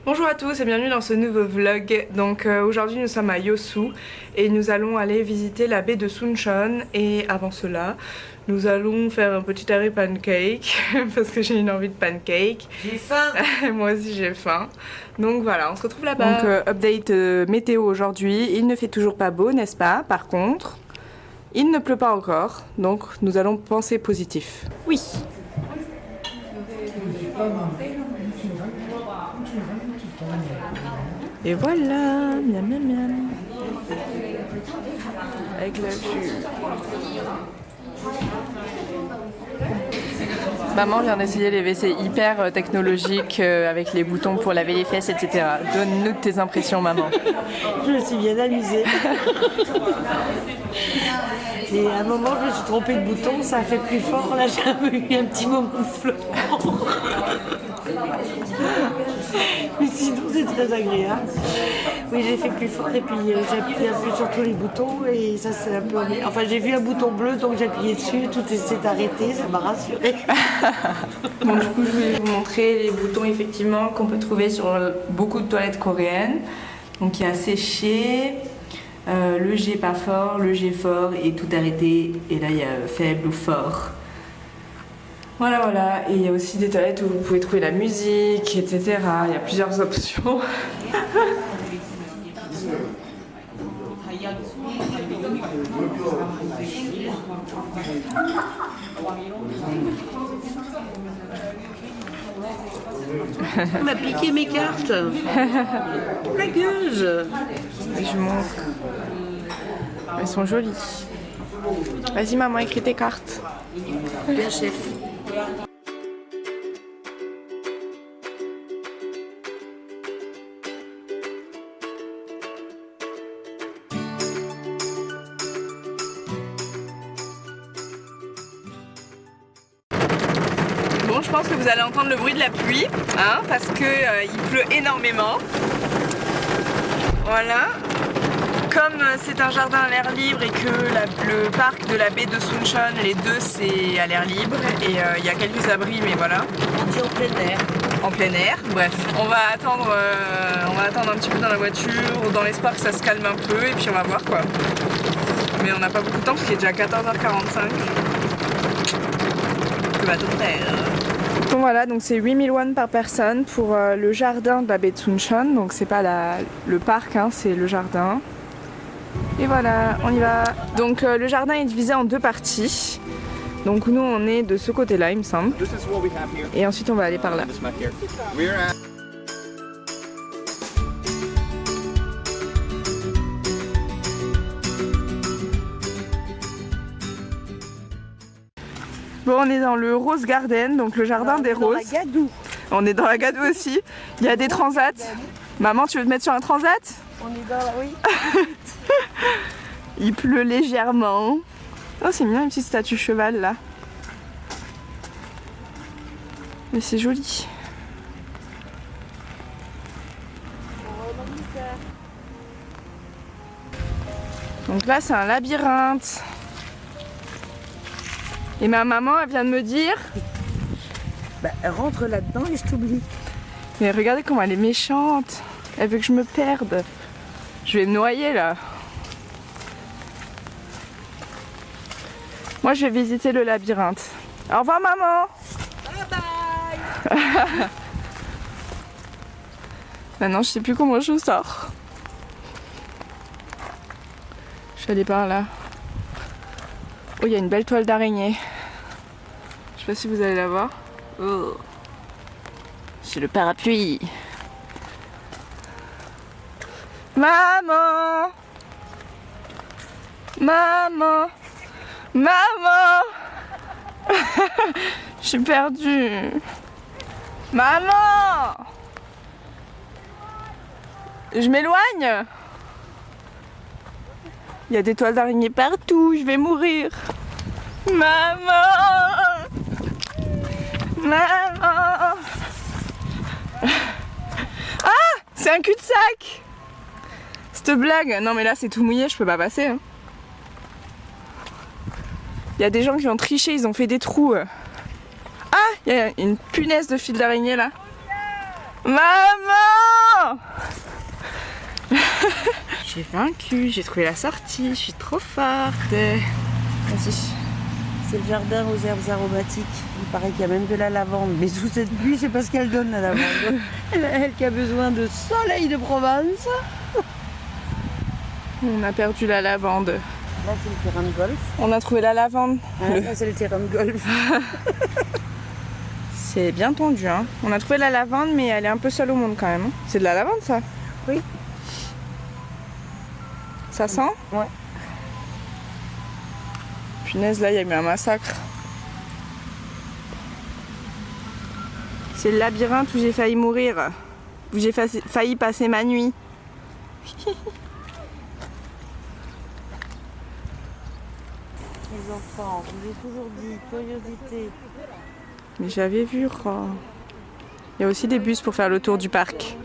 Bonjour à tous et bienvenue dans ce nouveau vlog. Donc aujourd'hui nous sommes à Yosu et nous allons aller visiter la baie de Suncheon. Et avant cela, nous allons faire un petit arrêt pancake parce que j'ai une envie de pancake. J'ai faim. Moi aussi j'ai faim. Donc voilà, on se retrouve là-bas. Donc update météo aujourd'hui, il ne fait toujours pas beau, n'est-ce pas? Par contre, il ne pleut pas encore, donc nous allons penser positif. Oui. Et voilà, miam miam miam. Avec la vue. Maman vient d'essayer les WC hyper technologiques avec les boutons pour laver les fesses, etc. Donne-nous tes impressions, maman. Je me suis bien amusée. Et à un moment, je me suis trompée de bouton, ça a fait plus fort. Là, j'ai eu un petit moment de flottement. Mais sinon, c'est très agréable. Oui, j'ai fait plus fort et puis j'ai appuyé un peu sur tous les boutons et ça c'est un peu... Enfin, j'ai vu un bouton bleu, donc j'ai appuyé dessus, tout s'est arrêté, ça m'a rassurée. Bon, du coup, je vais vous montrer les boutons effectivement qu'on peut trouver sur beaucoup de toilettes coréennes. Donc, il y a séché, le G pas fort, le G fort et tout arrêté. Et là, il y a faible ou fort. Voilà, voilà. Et il y a aussi des toilettes où vous pouvez trouver la musique, etc. Il y a plusieurs options. On m'a piqué mes cartes. La gueuse. Et je montre. Elles sont jolies. Vas-y maman, écris tes cartes. Bien chef. Bon, je pense que vous allez entendre le bruit de la pluie, hein, parce que il pleut énormément. Voilà. Comme c'est un jardin à l'air libre et que le parc de la baie de Suncheon, les deux c'est à l'air libre et il y a quelques abris, mais voilà. On dit en plein air. En plein air, bref. On va attendre un petit peu dans la voiture, dans l'espoir que ça se calme un peu et puis on va voir quoi. Mais on n'a pas beaucoup de temps parce qu'il est déjà 14h45. Que va-t-on faire? Donc voilà, donc c'est 8000 won par personne pour le jardin de la baie de Suncheon. Donc c'est pas le parc, hein, c'est le jardin. Et voilà, on y va. Donc le jardin est divisé en deux parties. Donc nous on est de ce côté-là, il me semble. Et ensuite on va aller par là. Bon, on est dans le Rose Garden, donc le jardin des roses. Dans la Gadoue. On est dans la Gadoue aussi. Il y a des transats. Maman, tu veux te mettre sur un transat? On est dans la... Oui. Il pleut légèrement. Oh, c'est mignon, une petite statue cheval là. Mais c'est joli. Donc là, c'est un labyrinthe. Et ma maman, elle vient de me dire... Bah, rentre là-dedans et je t'oublie. Mais regardez comment elle est méchante. Elle veut que je me perde. Je vais me noyer là. Moi, je vais visiter le labyrinthe. Au revoir, maman. Bye bye. Maintenant, je sais plus comment je sors. Je suis allée par là. Oh, il y a une belle toile d'araignée. Je sais pas si vous allez la voir. Oh. C'est le parapluie. Maman! Maman! Maman! Je suis perdue. Maman! Je m'éloigne. Il y a des toiles d'araignée partout, je vais mourir. Maman! Maman! Ah! C'est un cul-de-sac! Cette blague! Non mais là c'est tout mouillé, je peux pas passer. Hein. Il y a des gens qui ont triché, ils ont fait des trous. Ah! Il y a une punaise de fil d'araignée là. Maman! J'ai vaincu, j'ai trouvé la sortie, je suis trop forte. Vas-y. C'est le jardin aux herbes aromatiques. Il paraît qu'il y a même de la lavande. Mais sous cette pluie, c'est parce qu'elle donne la lavande. Elle qui a besoin de soleil de Provence. On a perdu la lavande. Là, c'est le terrain de golf. On a trouvé la lavande. Là, c'est le terrain de golf. C'est bien tendu, hein. On a trouvé la lavande, mais elle est un peu seule au monde quand même. C'est de la lavande, ça? Oui. Ça sent? Ouais. Punaise, là, il y a eu un massacre. C'est le labyrinthe où j'ai failli mourir. Où j'ai failli passer ma nuit. Les enfants, je vous ai toujours dit, curiosité. Mais j'avais vu, oh. Il y a aussi des bus pour faire le tour du parc.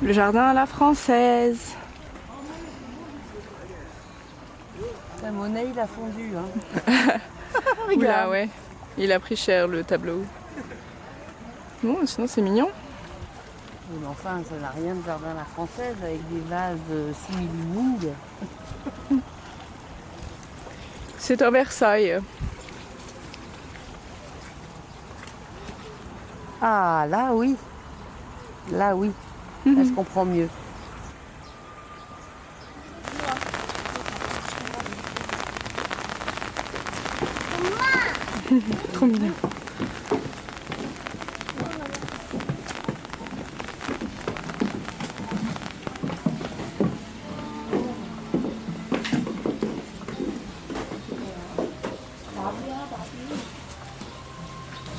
Le jardin à la française. La monnaie, il a fondu. Hein. Oula, ouais. Il a pris cher, le tableau. Bon, sinon c'est mignon. Mais enfin, ça n'a rien de jardin à la française avec des vases simili-ming. C'est à Versailles. Ah, là oui. Là oui. Là, je comprends mieux. Trop mignon.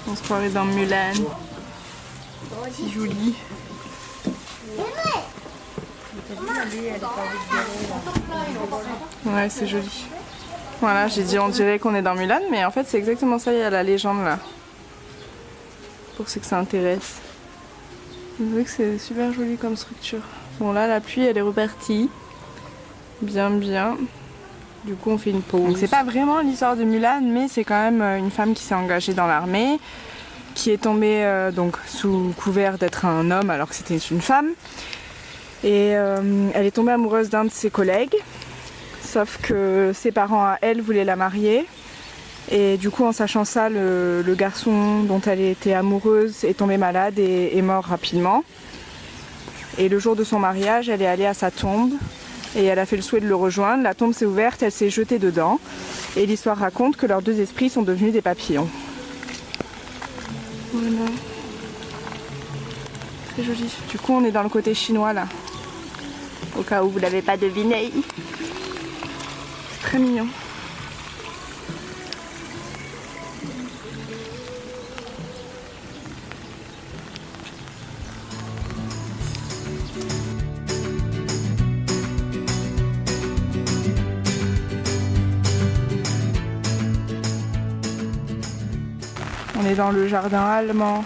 On se croirait dans Mulan. C'est joli. Ouais, c'est joli. Voilà, j'ai dit on dirait qu'on est dans Mulan, mais en fait c'est exactement ça, il y a la légende là. Pour ceux que ça intéresse. Vous voyez que c'est super joli comme structure. Bon là, la pluie elle est repartie. Bien, bien. Du coup on fait une pause. C'est pas vraiment l'histoire de Mulan, mais c'est quand même une femme qui s'est engagée dans l'armée, qui est tombée donc sous couvert d'être un homme alors que c'était une femme. Et elle est tombée amoureuse d'un de ses collègues, sauf que ses parents à elle voulaient la marier. Et du coup en sachant ça, le garçon dont elle était amoureuse est tombé malade et est mort rapidement. Et le jour de son mariage, elle est allée à sa tombe et elle a fait le souhait de le rejoindre. La tombe s'est ouverte, elle s'est jetée dedans. Et l'histoire raconte que leurs deux esprits sont devenus des papillons. Voilà. Très joli. Du coup on est dans le côté chinois là. Au cas où vous l'avez pas deviné. C'est très mignon. On est dans le jardin allemand.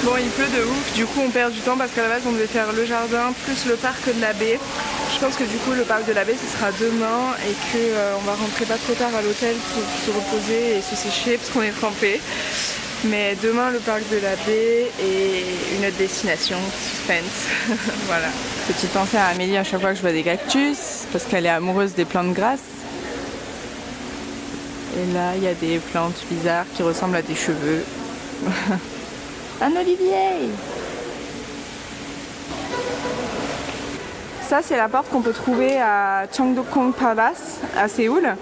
Bon, il pleut de ouf, du coup on perd du temps parce qu'à la base on devait faire le jardin plus le parc de la baie. Je pense que du coup le parc de la baie ce sera demain et qu'on va rentrer pas trop tard à l'hôtel pour se reposer et se sécher parce qu'on est trempé. Mais demain le parc de la baie et une autre destination, suspense. Voilà. Petite pensée à Amélie à chaque fois que je vois des cactus parce qu'elle est amoureuse des plantes grasses. Et là il y a des plantes bizarres qui ressemblent à des cheveux. Un olivier! Ça c'est la porte qu'on peut trouver à Changdeokong Palace à Séoul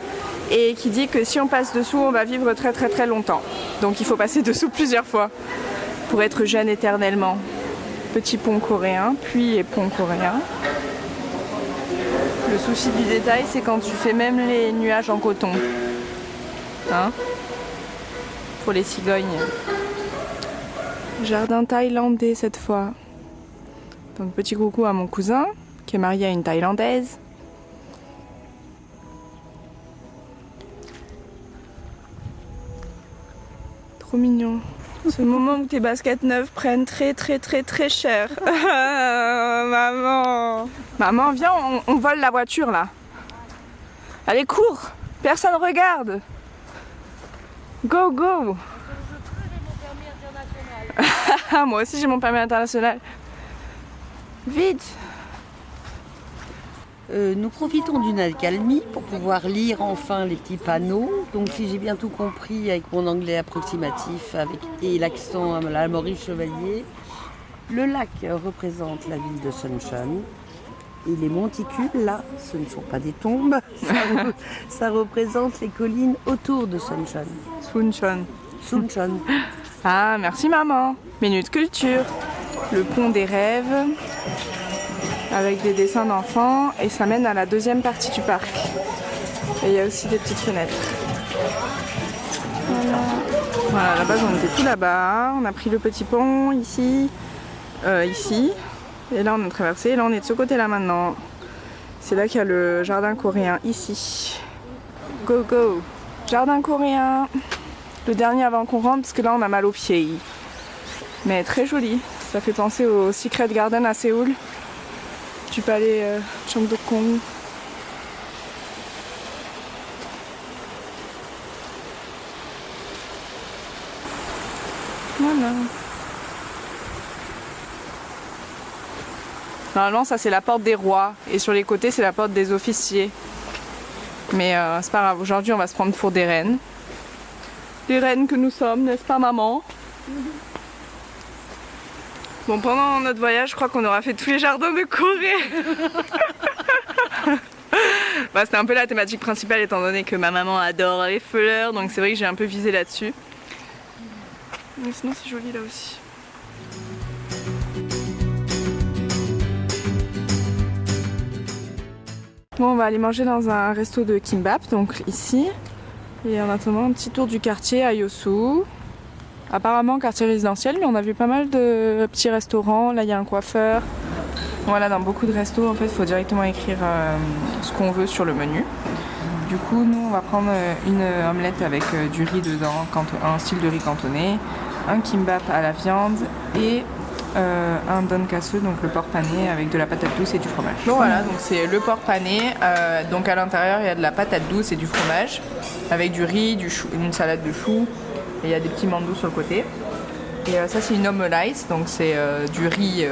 et qui dit que si on passe dessous on va vivre très très très longtemps. Donc il faut passer dessous plusieurs fois pour être jeune éternellement. Petit pont coréen, puis pont coréen. Le souci du détail c'est quand tu fais même les nuages en coton. Hein? Pour les cigognes. Jardin thaïlandais cette fois. Donc petit coucou à mon cousin qui est marié à une Thaïlandaise. Trop mignon. Ce moment où tes baskets neuves prennent très cher. Maman. Maman, viens, on vole la voiture là. Allez, cours. Personne regarde. Go, go. Moi aussi j'ai mon permis international. Vite. Nous profitons d'une accalmie pour pouvoir lire enfin les petits panneaux. Donc si j'ai bien tout compris avec mon anglais approximatif et l'accent à la Maurice Chevalier, le lac représente la ville de Suncheon. Et les monticules, là, ce ne sont pas des tombes, ça représente les collines autour de Suncheon. Suncheon. Ah, merci maman. Minute culture. Le pont des rêves, avec des dessins d'enfants, et ça mène à la deuxième partie du parc. Et il y a aussi des petites fenêtres. Voilà, à la base on était tout là-bas, on a pris le petit pont ici, et là on a traversé, et là on est de ce côté-là maintenant. C'est là qu'il y a le jardin coréen, ici. Go go. Jardin coréen. Le dernier avant qu'on rentre, parce que là on a mal aux pieds. Mais très joli. Ça fait penser au Secret Garden à Séoul. Du palais Cheongdeokgung. Voilà. Normalement ça c'est la porte des rois. Et sur les côtés c'est la porte des officiers. Mais c'est pas grave, aujourd'hui on va se prendre pour des reines. Des reines que nous sommes, n'est-ce pas maman? Bon, pendant notre voyage, je crois qu'on aura fait tous les jardins de Corée. Bah, c'était un peu la thématique principale étant donné que ma maman adore les fleurs, donc c'est vrai que j'ai un peu visé là-dessus. Mais sinon c'est joli là aussi. Bon, on va aller manger dans un resto de kimbap, donc ici. Et en attendant un petit tour du quartier à Yosu. Apparemment quartier résidentiel, mais on a vu pas mal de petits restaurants. Là il y a un coiffeur. Voilà, dans beaucoup de restos en fait il faut directement écrire ce qu'on veut sur le menu. Du coup nous on va prendre une omelette avec du riz dedans, un style de riz cantonais, un kimbap à la viande et un donkasu, donc le porc pané avec de la patate douce et du fromage. Bon voilà, donc c'est le porc pané, donc à l'intérieur il y a de la patate douce et du fromage avec du riz, du chou, une salade de choux. Et il y a des petits mandous sur le côté. Et ça c'est une omelette, donc c'est du riz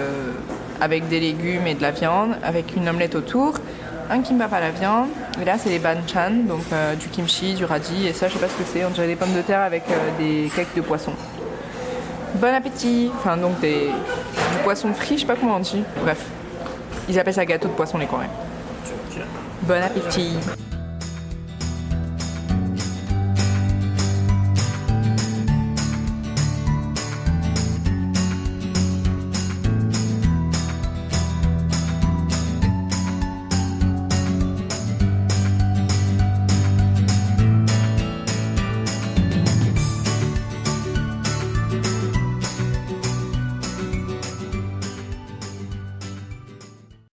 avec des légumes et de la viande, avec une omelette autour, un kimbap à la viande. Et là c'est les banchan, donc du kimchi, du radis, et ça je sais pas ce que c'est, on dirait des pommes de terre avec des cakes de poisson. Bon appétit. Enfin donc du poisson frit, je sais pas comment on dit. Bref, ils appellent ça gâteau de poisson les Coréens. Bon appétit.